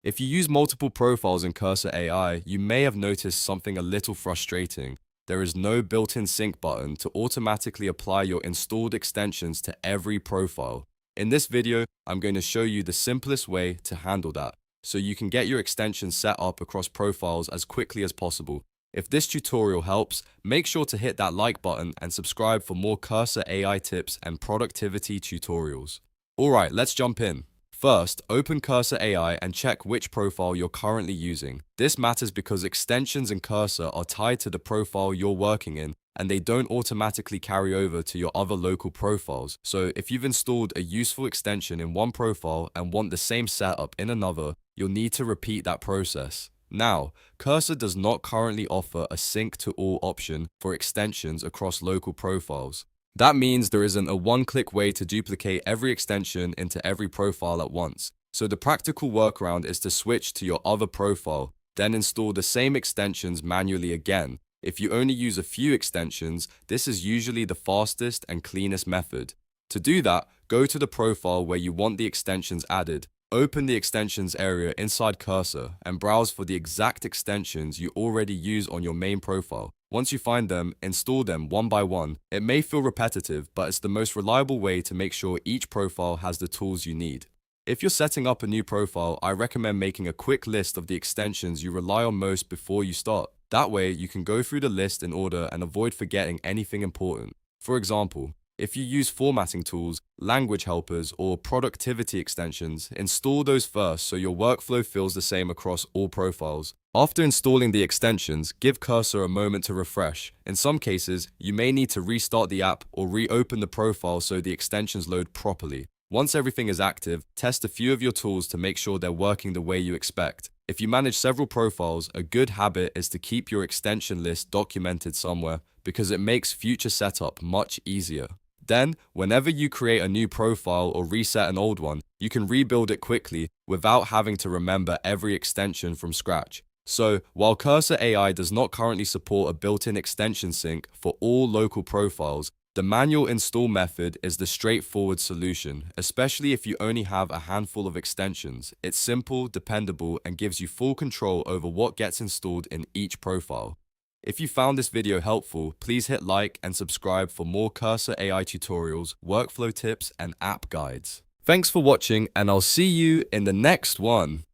If you use multiple profiles in Cursor AI, you may have noticed something a little frustrating. There is no built-in sync button to automatically apply your installed extensions to every profile. In this video, I'm going to show you the simplest way to handle that, so you can get your extensions set up across profiles as quickly as possible. If this tutorial helps, make sure to hit that like button and subscribe for more Cursor AI tips and productivity tutorials. Alright, let's jump in. First, open Cursor AI and check which profile you're currently using. This matters because extensions in Cursor are tied to the profile you're working in, and they don't automatically carry over to your other local profiles. So if you've installed a useful extension in one profile and want the same setup in another, you'll need to repeat that process. Now, Cursor does not currently offer a sync to all option for extensions across local profiles. That means there isn't a one-click way to duplicate every extension into every profile at once. So the practical workaround is to switch to your other profile, then install the same extensions manually again. If you only use a few extensions, this is usually the fastest and cleanest method. To do that, go to the profile where you want the extensions added. Open the extensions area inside Cursor and browse for the exact extensions you already use on your main profile. Once you find them, install them one by one. It may feel repetitive, but it's the most reliable way to make sure each profile has the tools you need. If you're setting up a new profile, I recommend making a quick list of the extensions you rely on most before you start. That way, you can go through the list in order and avoid forgetting anything important. For example, if you use formatting tools, language helpers, or productivity extensions, install those first so your workflow feels the same across all profiles. After installing the extensions, give Cursor a moment to refresh. In some cases, you may need to restart the app or reopen the profile so the extensions load properly. Once everything is active, test a few of your tools to make sure they're working the way you expect. If you manage several profiles, a good habit is to keep your extension list documented somewhere because it makes future setup much easier. Then, whenever you create a new profile or reset an old one, you can rebuild it quickly without having to remember every extension from scratch. So, while Cursor AI does not currently support a built-in extension sync for all local profiles, the manual install method is the straightforward solution, especially if you only have a handful of extensions. It's simple, dependable, and gives you full control over what gets installed in each profile. If you found this video helpful, please hit like and subscribe for more Cursor AI tutorials, workflow tips, and app guides. Thanks for watching, and I'll see you in the next one.